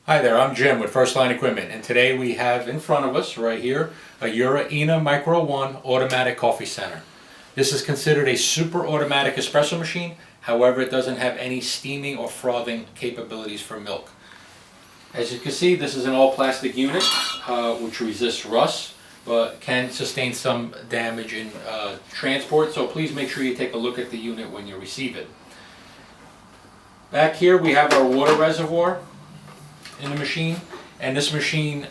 Hi there, I'm Jim with First Line Equipment, and today we have in front of us right here a Jura ENA Micro 1 automatic coffee center. This is considered a super automatic espresso machine, however it doesn't have any steaming or frothing capabilities for milk. As you can see, this is an all plastic unit which resists rust but can sustain some damage in transport, so please make sure you take a look at the unit when you receive it. Back here we have our water reservoir in the machine, and this machine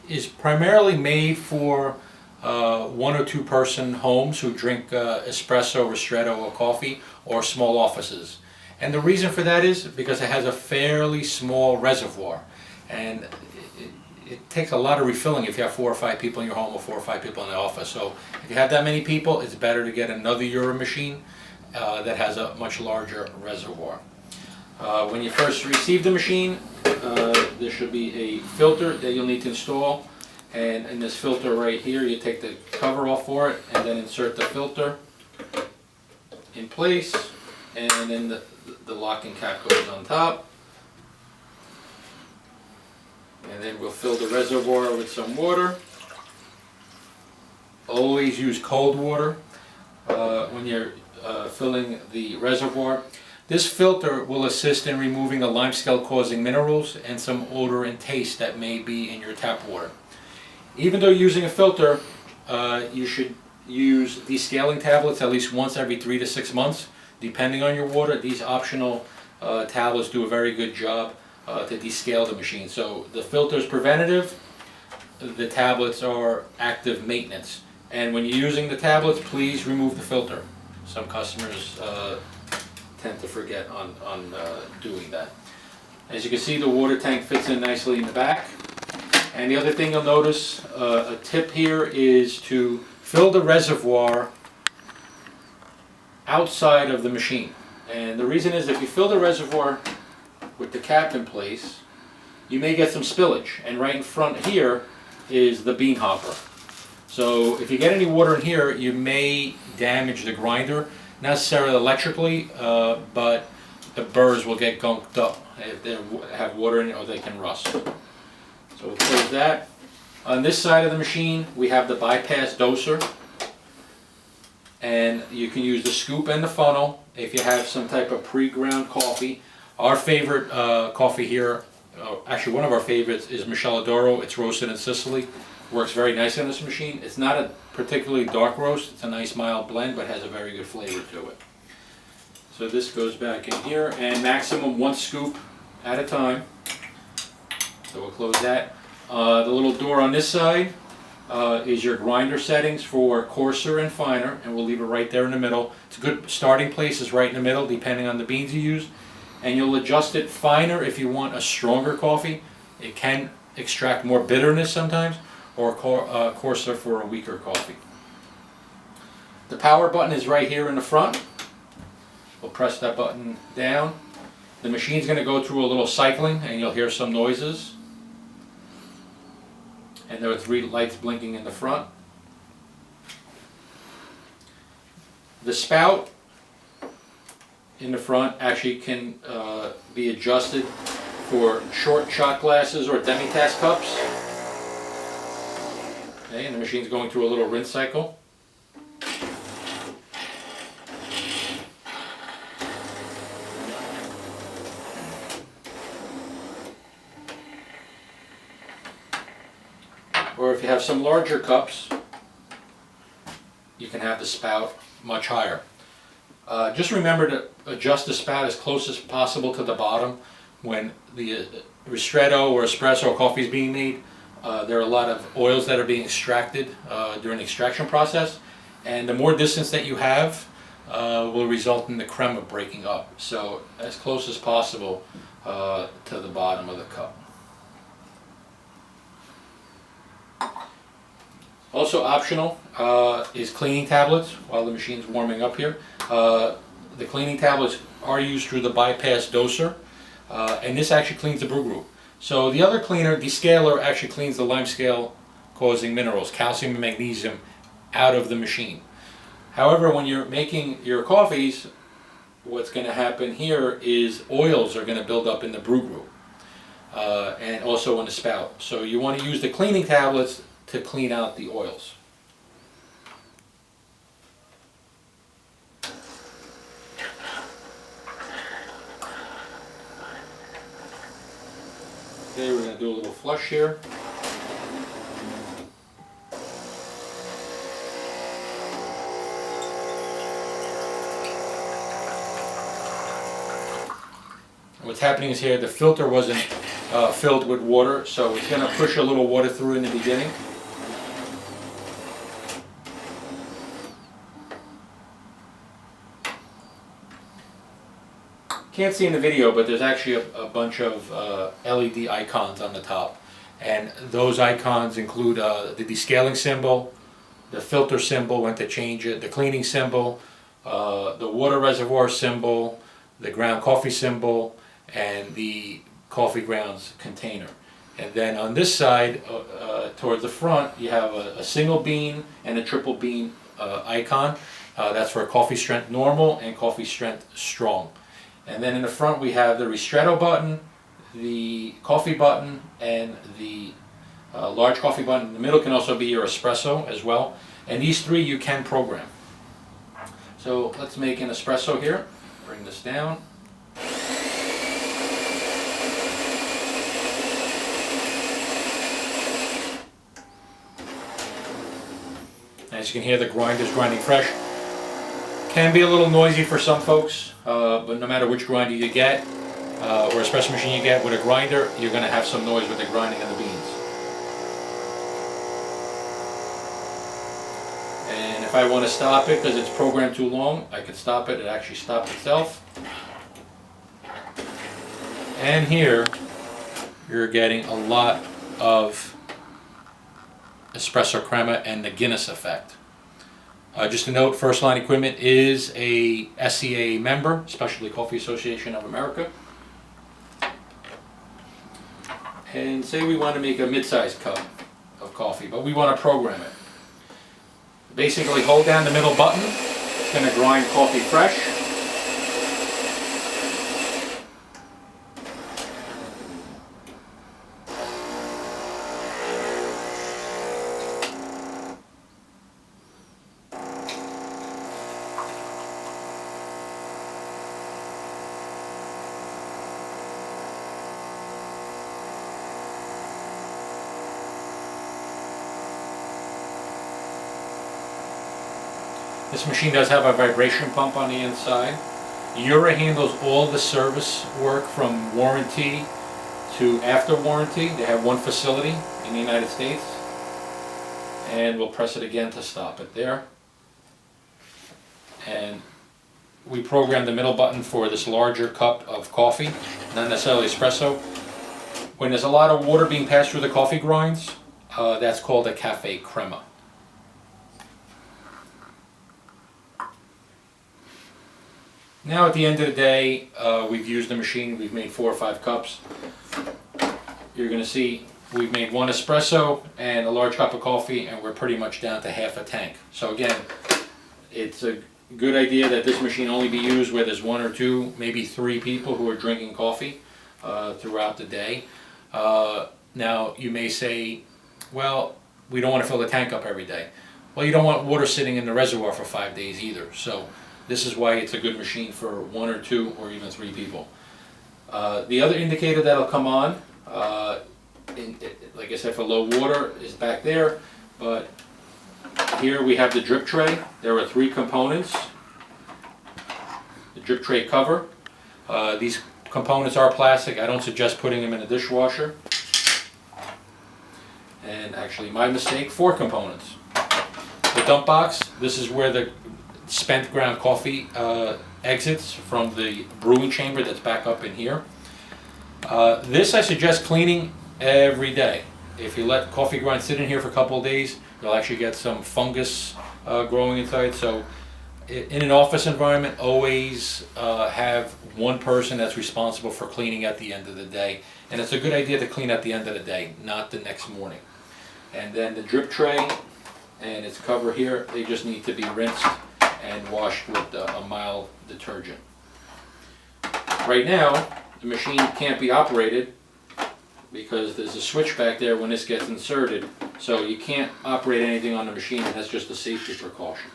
is primarily made for one or two person homes who drink espresso, ristretto, or coffee, or small offices. And the reason for that is because it has a fairly small reservoir, and it takes a lot of refilling if you have 4 or 5 people in your home or 4 or 5 people in the office. So if you have that many people, it's better to get another Jura machine that has a much larger reservoir. When you first receive the machine, there should be a filter that you'll need to install, and in this filter right here you take the cover off for it and then insert the filter in place, and then the locking cap goes on top, and then we'll fill the reservoir with some water. Always use cold water when you're filling the reservoir. This filter will assist in removing the limescale causing minerals and some odor and taste that may be in your tap water. Even though you're using a filter, you should use descaling tablets at least once every 3 to 6 months. Depending on your water, these optional tablets do a very good job to descale the machine. So the filter is preventative, the tablets are active maintenance. And when you're using the tablets, please remove the filter. Some customers tend to forget on doing that. As you can see, the water tank fits in nicely in the back. And the other thing you'll notice, a tip here, is to fill the reservoir outside of the machine. And the reason is, if you fill the reservoir with the cap in place, you may get some spillage. And right in front here is the bean hopper. So if you get any water in here, you may damage the grinder. Not necessarily electrically, but the burrs will get gunked up if they have water in it, or they can rust. So we'll close that. On this side of the machine, we have the bypass doser, and you can use the scoop and the funnel if you have some type of pre-ground coffee. Our favorite coffee here, actually one of our favorites, is Micheladoro. It's roasted in Sicily. Works very nice on this machine. It's not a particularly dark roast, it's a nice mild blend, but has a very good flavor to it. So this goes back in here, and maximum 1 scoop at a time. So we'll close that. The little door on this side is your grinder settings for coarser and finer, and we'll leave it right there in the middle. It's a good starting place, is right in the middle, depending on the beans you use. And you'll adjust it finer if you want a stronger coffee. It can extract more bitterness sometimes, or coarser for a weaker coffee. The power button is right here in the front. We'll press that button down. The machine's going to go through a little cycling, and you'll hear some noises. And there are 3 lights blinking in the front. The spout in the front actually can be adjusted for short shot glasses or demi-tasse cups. Okay, and the machine's going through a little rinse cycle. Or if you have some larger cups, you can have the spout much higher. Just remember to adjust the spout as close as possible to the bottom when the ristretto or espresso or coffee is being made. There are a lot of oils that are being extracted during the extraction process, and the more distance that you have will result in the crema breaking up. So as close as possible to the bottom of the cup. Also optional is cleaning tablets while the machine's warming up here. The cleaning tablets are used through the bypass doser, and this actually cleans the brew group. So the other cleaner, descaler, actually cleans the limescale causing minerals, calcium and magnesium, out of the machine. However, when you're making your coffees, what's going to happen here is oils are going to build up in the brew group. and also in the spout. So you want to use the cleaning tablets to clean out the oils. Okay, we're going to do a little flush here. What's happening is here the filter wasn't filled with water, so it's going to push a little water through in the beginning. Can't see in the video, but there's actually a bunch of LED icons on the top, and those icons include the descaling symbol, the filter symbol when to change it, the cleaning symbol, the water reservoir symbol, the ground coffee symbol, and the coffee grounds container. And then on this side, towards the front, you have a single bean and a triple bean icon. That's for coffee strength normal and coffee strength strong. And then in the front we have the ristretto button, the coffee button, and the large coffee button. In the middle can also be your espresso as well. And these three you can program. So let's make an espresso here. Bring this down. As you can hear, the grinder's grinding fresh. Can be a little noisy for some folks, but no matter which grinder you get, or espresso machine you get, with a grinder, you're going to have some noise with the grinding of the beans. And if I want to stop it because it's programmed too long, I can stop it. It actually stops itself. And here, you're getting a lot of espresso crema and the Guinness effect. Just a note, First Line Equipment is a SCA member, Specialty Coffee Association of America. And say we want to make a mid-sized cup of coffee, but we want to program it. Basically hold down the middle button, it's going to grind coffee fresh. This machine does have a vibration pump on the inside. Jura handles all the service work from warranty to after warranty. They have one facility in the United States. And we'll press it again to stop it there. And we program the middle button for this larger cup of coffee, not necessarily espresso. When there's a lot of water being passed through the coffee grinds, that's called a cafe crema. Now at the end of the day, we've used the machine, we've made 4 or 5 cups. You're going to see we've made 1 espresso and a large cup of coffee, and we're pretty much down to half a tank. So again, it's a good idea that this machine only be used where there's 1 or 2, maybe 3 people who are drinking coffee throughout the day. Now you may say, well, we don't want to fill the tank up every day. Well, you don't want water sitting in the reservoir for 5 days either. So this is why it's a good machine for 1 or 2 or even 3 people. The other indicator that'll come on, like I said, for low water is back there, but here we have the drip tray. There are 3 components. The drip tray cover. These components are plastic. I don't suggest putting them in a dishwasher. And actually, my mistake, 4 components. The dump box, this is where the spent ground coffee exits from the brewing chamber that's back up in here. This I suggest cleaning every day. If you let coffee grind sit in here for a couple of days, you'll actually get some fungus growing inside. So in an office environment, always have one person that's responsible for cleaning at the end of the day. And it's a good idea to clean at the end of the day, not the next morning. And then the drip tray and its cover here, they just need to be rinsed and washed with a mild detergent. Right now, the machine can't be operated because there's a switch back there when this gets inserted, so you can't operate anything on the machine, and that's just a safety precaution.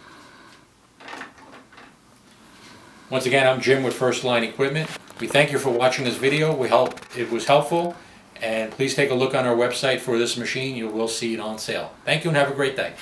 Once again, I'm Jim with First Line Equipment. We thank you for watching this video. We hope it was helpful, and please take a look on our website for this machine. You will see it on sale. Thank you and have a great day.